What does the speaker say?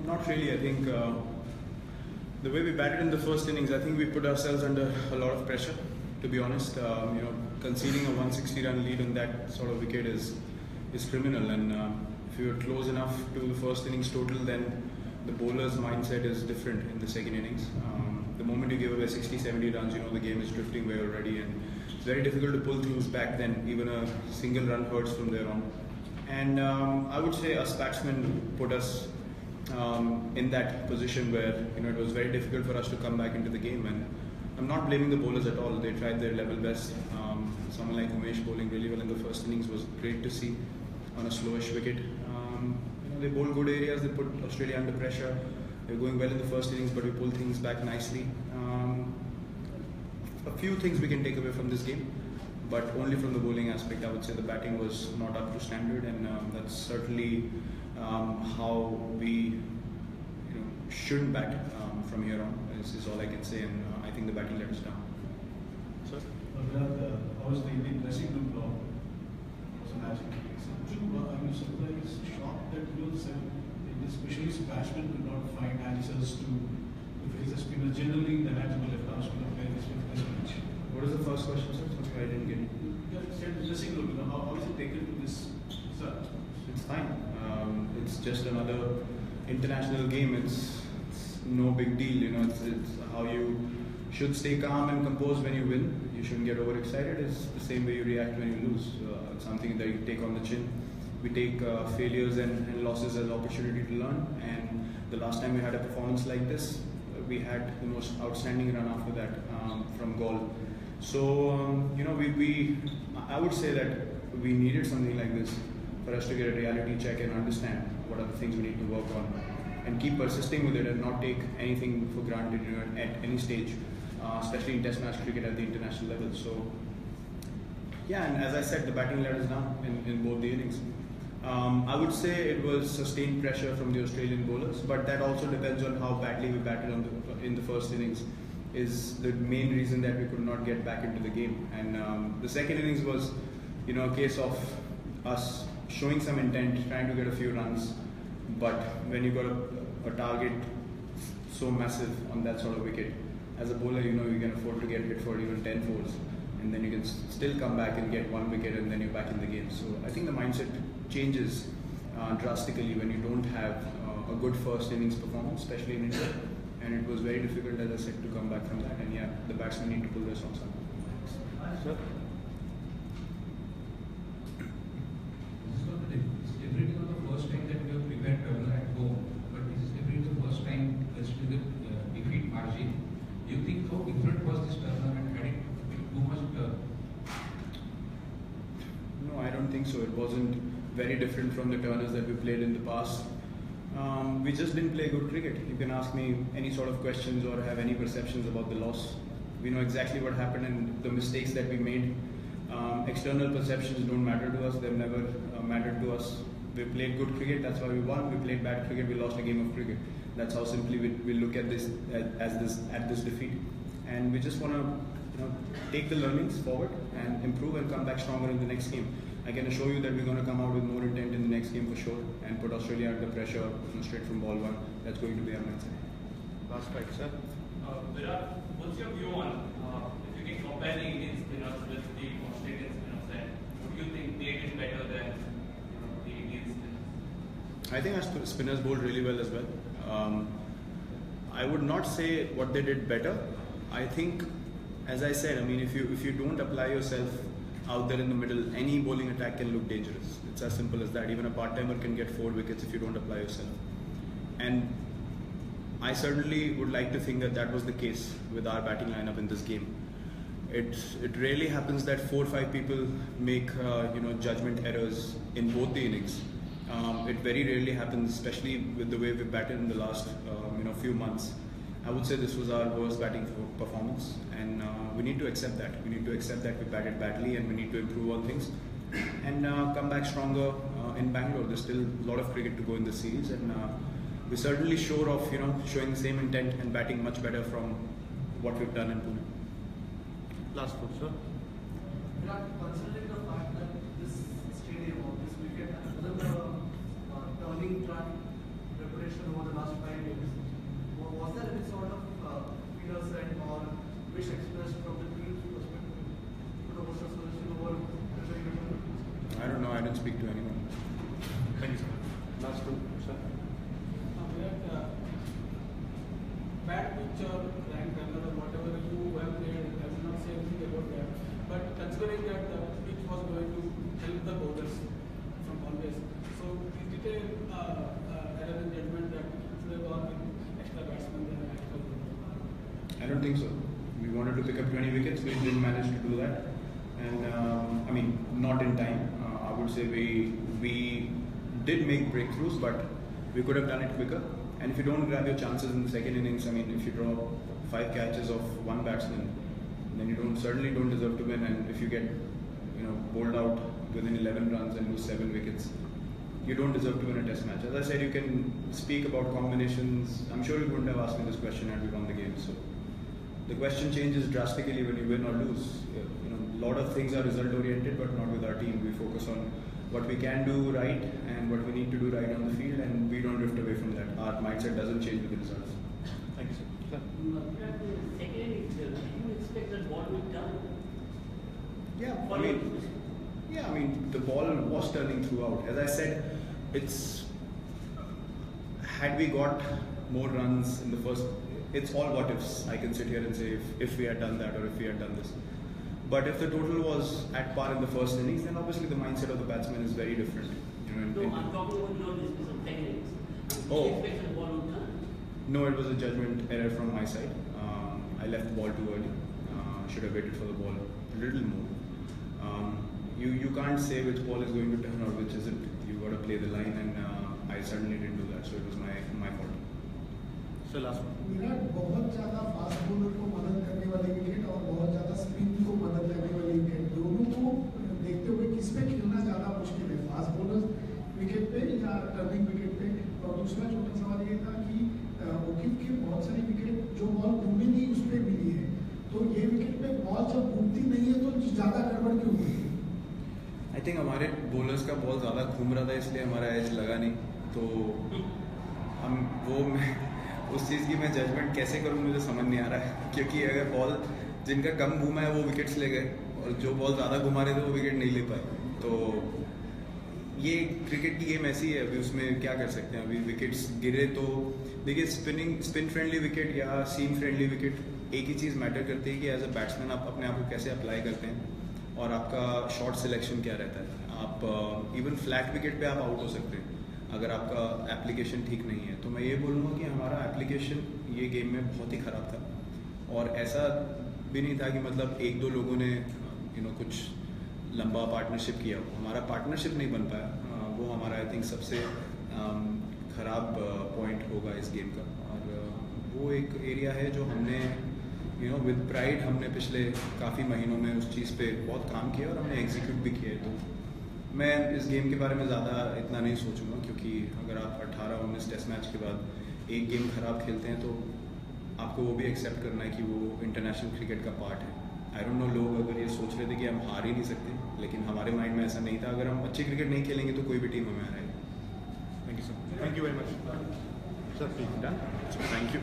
Not really. I think the way we batted in the first innings, I think we put ourselves under a lot of pressure. To be honest, conceding a 160-run lead on that sort of wicket is criminal. And if you were close enough to the first innings total, then the bowler's mindset is different in the second innings. The moment you give away 60-70 runs, the game is drifting away already, and it's very difficult to pull things back. Then even a single run hurts from there on. And I would say us batsmen put us in that position where it was very difficult for us to come back into the game. And I'm not blaming the bowlers at all. They tried their level best. Someone like Umesh bowling really well in the first innings was great to see on a slowish wicket. They bowled good areas. They put Australia under pressure. They were going well in the first innings, but we pulled things back nicely. A few things we can take away from this game, but only from the bowling aspect. I would say the batting was not up to standard, and that's certainly how we shouldn't bat from here on. This is all I can say, and I think the batting let us down. Sir? Virat, how was the Indian dressing room block? It was a magic. Are you surprised, shocked that especially batsmen could not find answers to face the spinner? Generally, the hands of the left arm spinner play this match. What is the first question, sir? Sorry, I didn't get it. You said dressing room. How is it taken to this result? It's fine. It's just another international game. It's no big deal. It's how you should stay calm and composed when you win. You shouldn't get overexcited. It's the same way you react when you lose. It's something that you take on the chin. We take failures and losses as opportunity to learn. And the last time we had a performance like this, we had the most outstanding run after that from Gaul. So I would say that we needed something like this for us to get a reality check and understand what are the things we need to work on, and keep persisting with it and not take anything for granted at any stage, especially in Test match cricket at the international level. So yeah, and as I said, the batting let us down in both the innings. I would say it was sustained pressure from the Australian bowlers, but that also depends on how badly we batted in the first innings. Is the main reason that we could not get back into the game. And the second innings was a case of us showing some intent, trying to get a few runs, but when you got a target so massive on that sort of wicket, as a bowler you can afford to get hit for even 10 fours, and then you can still come back and get one wicket, and then you're back in the game. So I think the mindset changes drastically when you don't have a good first innings performance, especially in India. And it was very difficult, as I said, to come back from that. And yeah, the batsmen need to pull their socks up. Sir? This is definitely not the first time that we have prepared Turner at home, but this is definitely the first time considering the defeat margin. Do you think how different was this Turner, and had it too much? No, I don't think so. It wasn't very different from the Turners that we played in the past. We just didn't play good cricket. You can ask me any sort of questions or have any perceptions about the loss. We know exactly what happened and the mistakes that we made. External perceptions don't matter to us. They've never mattered to us. We played good cricket, that's why we won. We played bad cricket, we lost a game of cricket. That's how simply we look at this at this defeat. And we just want to take the learnings forward and improve and come back stronger in the next game. I can assure you that we're going to come out with more intent in the next game for sure and put Australia under pressure straight from ball one. That's going to be our mindset. Last strike, sir. Virat, what's your view on if you can compare the Indian spinners with the Australian spinners, and what do you think they did better than the Indian spinners? I think our spinners bowled really well as well. I would not say what they did better. I think, as I said, if you don't apply yourself out there in the middle, any bowling attack can look dangerous. It's as simple as that. Even a part-timer can get 4 wickets if you don't apply yourself. And I certainly would like to think that that was the case with our batting lineup in this game. It rarely happens that 4 or 5 people make judgment errors in both the innings. It very rarely happens, especially with the way we batted in the last few months. I would say this was our worst batting performance, and we need to accept that. We need to accept that we batted badly, and we need to improve on things and come back stronger in Bangalore. There's still a lot of cricket to go in this series, and we're certainly sure of showing the same intent and batting much better from what we've done in Pune. Last one, sir. Considering the fact that this stadium cricket, other turning track preparation over the last 5 years. Was there any sort of fear set or wish expressed from the team's perspective to the Worcester solution over preparing? I don't know. I didn't speak to anyone. Thank you, sir. Last two, sir. Bad pitch or rank runner or whatever you have played, I will not say anything about that. But considering that the pitch was going to help the bowlers from always, so is it error in judgment that they were with extra batsmen than extra bowler? I don't think so. We wanted to pick up 20 wickets. We didn't manage to do that. And I mean, not in time. I would say we did make breakthroughs, but we could have done it quicker. And if you don't grab your chances in the second innings, I mean, if you draw 5 catches of one batsman, then you certainly don't deserve to win. And if you get, bowled out within 11 runs and lose 7 wickets, you don't deserve to win a test match. As I said, you can speak about combinations. I'm sure you wouldn't have asked me this question had we won the game. So the question changes drastically when you win or lose. A lot of things are result oriented, but not with our team. We focus on what we can do right and what we need to do right on the field, and we don't drift away from that. Our mindset doesn't change with the results. Thank you, sir. Second innings, do you expect that ball will turn? Yeah, I mean, the ball was turning throughout. As I said, had we got more runs in the first, it's all what ifs. I can sit here and say if we had done that or if we had done this. But if the total was at par in the first innings, then obviously the mindset of the batsman is very different. No, I'm talking about your dismissal of second innings. Do Oh. you expect that the ball will turn? No, it was a judgment error from my side. I left the ball too early. Should have waited for the ball a little more. You can't say which ball is going to turn or which isn't. You got to play the line, and I certainly didn't do that. So it was my fault. Sir, last one. Virat बहुत ज्यादा fast bowler को मदद करने वाली wicket और बहुत ज्यादा spin को मदद करने वाली विकेट, दोनों को देखते हुए किस पे खेलना ज्यादा मुश्किल है, फास्ट बॉलर विकेट पे या टर्निंग विकेट पे? और दूसरा छोटा सवाल ये था कि ओकिफ की बहुत सारी विकेट जो बॉल घूमी नहीं उस पर मिली है, तो ये विकेट पे बॉल जब घूमती नहीं है तो ज्यादा गड़बड़ क्यों हुई है? आई थिंक हमारे बॉलर्स का बॉल ज़्यादा घूम रहा था, इसलिए हमारा एज लगा नहीं. तो उस चीज़ की मैं जजमेंट कैसे करूँ मुझे समझ नहीं आ रहा है. क्योंकि अगर बॉल जिनका कम घूमा है वो विकेट्स ले गए और जो बॉल ज़्यादा घुमा रहे थे वो विकेट नहीं ले पाए. तो ये क्रिकेट की गेम ऐसी है, अभी उसमें क्या कर सकते हैं. अभी विकेट्स गिरे तो देखिए, स्पिन फ्रेंडली विकेट या सीम फ्रेंडली विकेट, एक ही चीज़ मैटर करती है कि एज अ बैट्समैन आप अपने आप को कैसे अप्लाई करते हैं और आपका शॉट सिलेक्शन क्या रहता है. आप इवन फ्लैट विकेट पे आप आउट हो सकते हैं अगर आपका एप्लीकेशन ठीक नहीं है. तो मैं ये बोलूँगा कि हमारा एप्लीकेशन ये गेम में बहुत ही ख़राब था. और ऐसा भी नहीं था कि मतलब एक दो लोगों ने कुछ लंबा पार्टनरशिप किया. हमारा पार्टनरशिप नहीं बन पाया. वो हमारा आई थिंक सबसे ख़राब पॉइंट होगा इस गेम का. और वो एक एरिया है जो हमने विद प्राइड हमने पिछले काफ़ी महीनों में उस चीज़ पे बहुत काम किया और हमने एग्जीक्यूट भी किया है. तो मैं इस गेम के बारे में ज़्यादा इतना नहीं सोचूंगा, क्योंकि अगर आप 18-19 टेस्ट मैच के बाद एक गेम ख़राब खेलते हैं तो आपको वो भी एक्सेप्ट करना है कि वो इंटरनेशनल क्रिकेट का पार्ट है. आई डोंट नो लोग अगर ये सोच रहे थे कि हम हार ही नहीं सकते, लेकिन हमारे माइंड में ऐसा नहीं था. अगर हम अच्छी क्रिकेट नहीं खेलेंगे तो कोई भी टीम हमें हराएगी. Thank you, sir. Thank you very much. Sir, please. Done? Thank you.